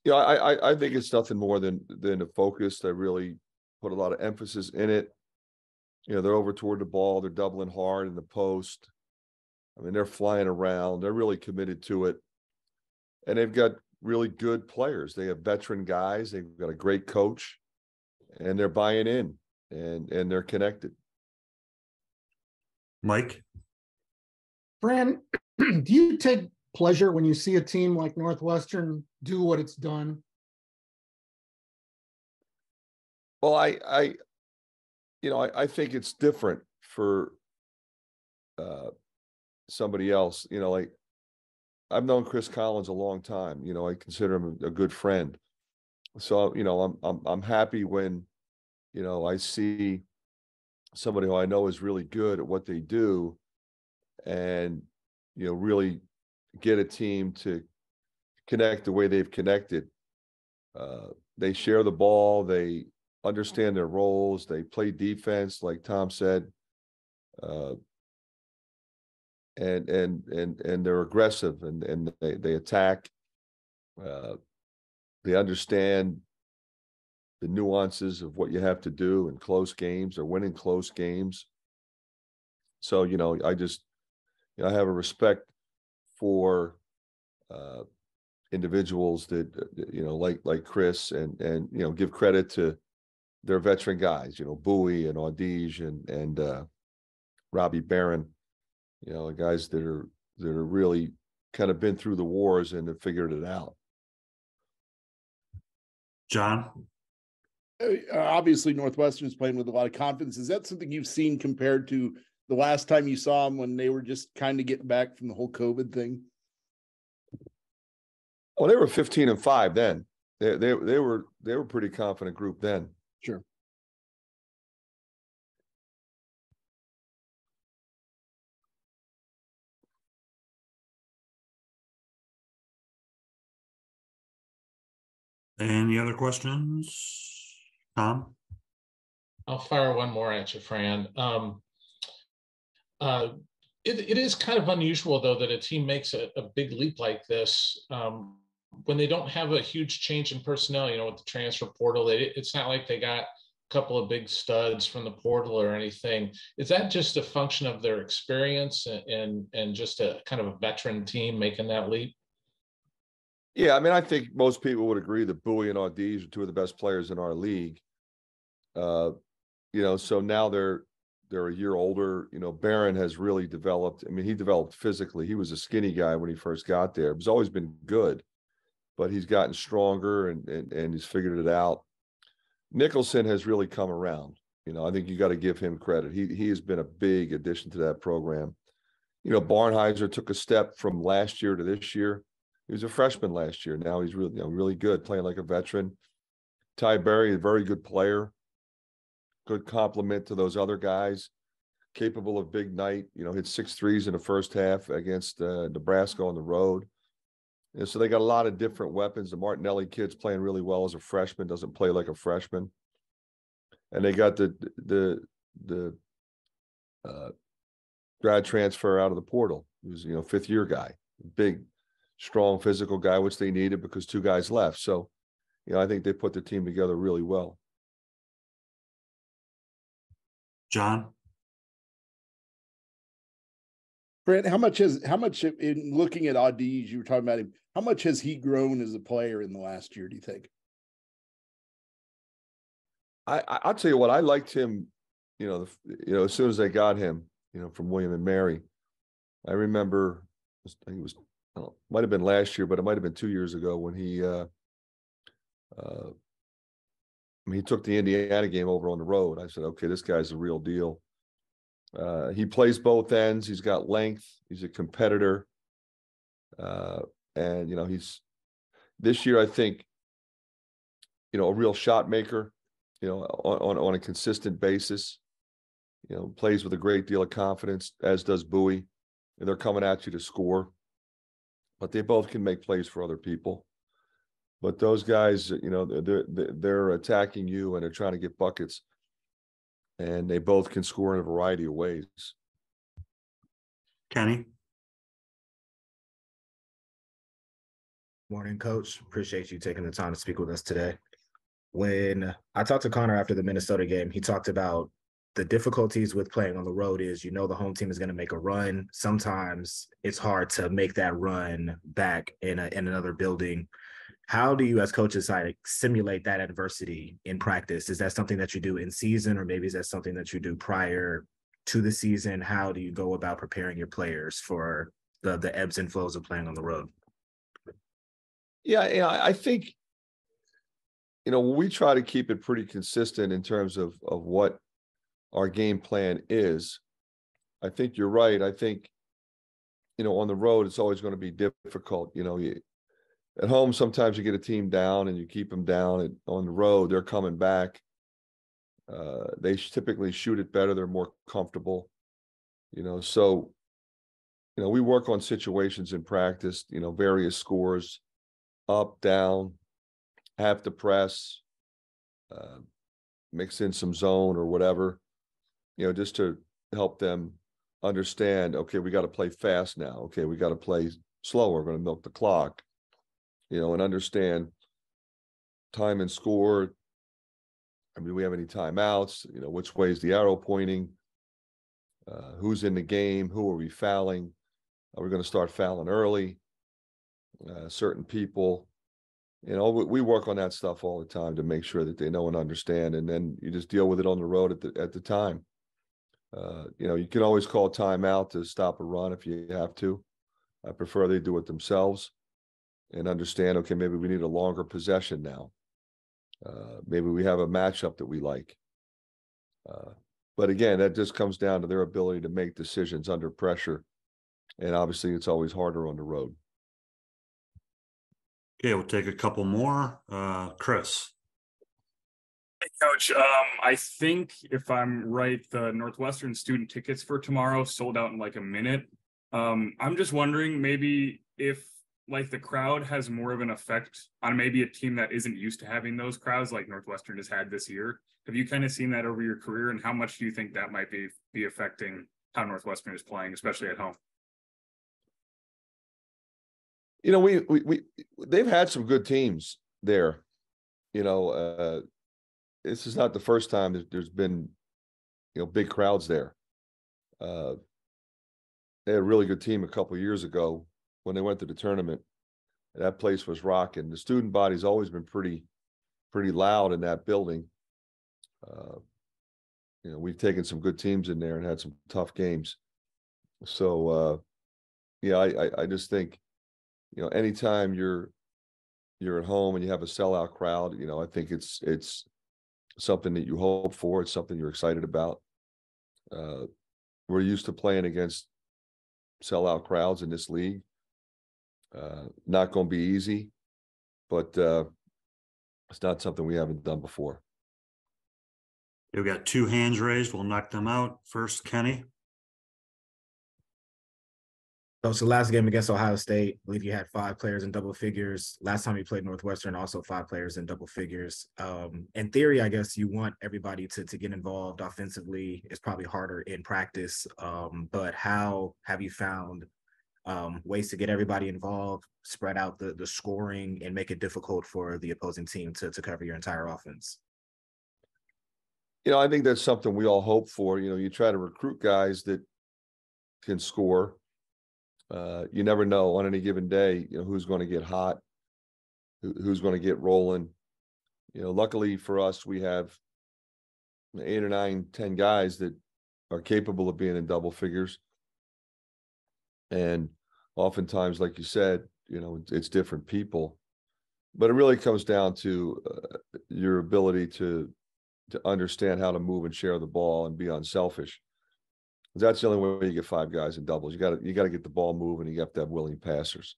I think it's nothing more than a focus. They really put a lot of emphasis in it. They're over toward the ball. They're doubling hard in the post. I mean, they're flying around. They're really committed to it. And they've got really good players. They have veteran guys. They've got a great coach, and they're buying in, and they're connected. Mike? Fran, do you take pleasure when you see a team like Northwestern do what it's done? Well, I think it's different for somebody else. Like I've known Chris Collins a long time. I consider him a good friend. So I'm happy when I see somebody who I know is really good at what they do, and really get a team to connect the way they've connected. They share the ball. They understand their roles. They play defense, like Tom said, and they're aggressive, and they attack. They understand the nuances of what you have to do in close games or winning close games. So I have a respect for individuals that like Chris, and give credit to their veteran guys, Bowie and Audige and Robbie Barron, guys that are really kind of been through the wars and have figured it out. John? Obviously, Northwestern's playing with a lot of confidence. Is that something you've seen compared to the last time you saw them when they were just kind of getting back from the whole COVID thing? Well, they were 15-5 then. They were a pretty confident group then. Sure. Any other questions? Tom? I'll fire one more at you, Fran. It is kind of unusual, though, that a team makes a big leap like this when they don't have a huge change in personnel, with the transfer portal. It's not like they got a couple of big studs from the portal or anything. Is that just a function of their experience and just a kind of a veteran team making that leap? Yeah, I mean, I think most people would agree that Bowie and Audige are two of the best players in our league. So now they're a year older. Barron has really developed. I mean, he developed physically. He was a skinny guy when he first got there. He's always been good, but he's gotten stronger and he's figured it out. Nicholson has really come around. I think you got to give him credit. He has been a big addition to that program. Barnheiser took a step from last year to this year. He was a freshman last year. Now he's really, really good, playing like a veteran. Ty Berry, a very good player, good complement to those other guys, capable of big night. Hit 6 threes in the first half against Nebraska on the road. And so they got a lot of different weapons. The Martinelli kid's playing really well as a freshman, doesn't play like a freshman. And they got the grad transfer out of the portal. He was, 5th-year guy, big, strong physical guy, which they needed because 2 guys left. So, I think they put the team together really well. John? Brent, how much in looking at Audige, you were talking about him, how much has he grown as a player in the last year, do you think? I'll tell you what, I liked him, as soon as they got him, from William and Mary. I remember, I think it was, might have been last year, but it might have been 2 years ago when he took the Indiana game over on the road. I said, okay, this guy's the real deal. He plays both ends. He's got length. He's a competitor. And, he's this year, I think, a real shot maker, on a consistent basis, plays with a great deal of confidence, as does Bowie. And they're coming at you to score. But they both can make plays for other people. But those guys, they're attacking you and they're trying to get buckets. And they both can score in a variety of ways. Kenny? Morning, Coach. Appreciate you taking the time to speak with us today. When I talked to Connor after the Minnesota game, he talked about the difficulties with playing on the road is, the home team is going to make a run. Sometimes it's hard to make that run back in another building. How do you as coaches simulate that adversity in practice? Is that something that you do in season, or maybe is that something that you do prior to the season? How do you go about preparing your players for the ebbs and flows of playing on the road? Yeah, I think, we try to keep it pretty consistent in terms of what our game plan is. I think you're right. I think, on the road, it's always going to be difficult. At home, sometimes you get a team down and you keep them down. And on the road, they're coming back. They typically shoot it better. They're more comfortable. So, we work on situations in practice, various scores, up, down, have to press, mix in some zone or whatever, just to help them understand, okay, we got to play fast now. Okay, we got to play slow. We're going to milk the clock, and understand time and score. I mean, do we have any timeouts? Which way is the arrow pointing? Who's in the game? Who are we fouling? Are we going to start fouling early? Certain people, we work on that stuff all the time to make sure that they know and understand, and then you just deal with it on the road at the time. You can always call timeout to stop a run if you have to. I prefer they do it themselves and understand, okay, maybe we need a longer possession now. Maybe we have a matchup that we like. But again, that just comes down to their ability to make decisions under pressure. And obviously it's always harder on the road. Okay, we'll take a couple more. Chris. Hey, Coach, I think if I'm right, the Northwestern student tickets for tomorrow sold out in like a minute. I'm just wondering maybe if the crowd has more of an effect on maybe a team that isn't used to having those crowds like Northwestern has had this year. Have you kind of seen that over your career, and how much do you think that might be affecting how Northwestern is playing, especially at home? They've had some good teams there. This is not the first time that there's been, big crowds there. They had a really good team a couple of years ago when they went to the tournament. That place was rocking. The student body's always been pretty loud in that building. We've taken some good teams in there and had some tough games. So, I just think, anytime you're at home and you have a sellout crowd, I think it's something that you hope for. It's something you're excited about. We're used to playing against sellout crowds in this league. Not going to be easy, but it's not something we haven't done before. We've got two hands raised. We'll knock them out. First, Kenny. So last game against Ohio State, I believe you had 5 players in double figures. Last time you played Northwestern, also 5 players in double figures. In theory, I guess you want everybody to get involved offensively. It's probably harder in practice, but how have you found ways to get everybody involved, spread out the scoring, and make it difficult for the opposing team to cover your entire offense? I think that's something we all hope for. You try to recruit guys that can score. You never know on any given day, who's going to get hot, who's going to get rolling. Luckily for us, we have 8 or 9, 10 guys that are capable of being in double figures. And oftentimes, like you said, it's different people, but it really comes down to your ability to understand how to move and share the ball and be unselfish. That's the only way you get 5 guys in doubles. You got to get the ball moving. You have to have willing passers.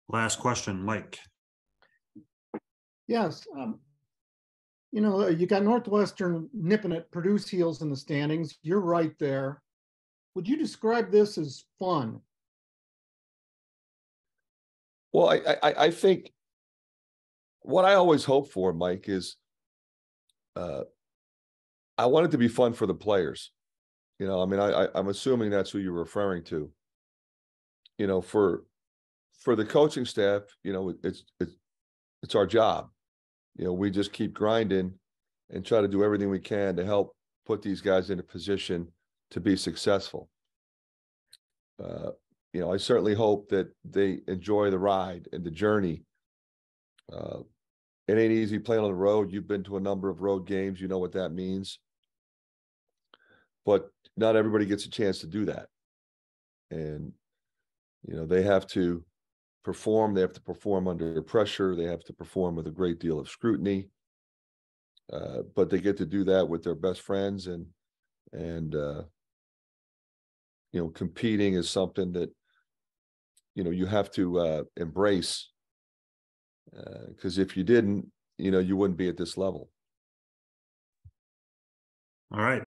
Last question, Mike. Yes. You got Northwestern nipping at Purdue's heels in the standings. You're right there. Would you describe this as fun? Well, I think what I always hope for, Mike, is I want it to be fun for the players. I'm assuming that's who you're referring to. For for the coaching staff, it's our job. We just keep grinding and try to do everything we can to help put these guys in a position to be successful. I certainly hope that they enjoy the ride and the journey. It ain't easy playing on the road. You've been to a number of road games. You know what that means. But not everybody gets a chance to do that. And, they have to perform. They have to perform under pressure. They have to perform with a great deal of scrutiny. But they get to do that with their best friends. And competing is something that, you have to embrace. Because if you didn't, you wouldn't be at this level. All right.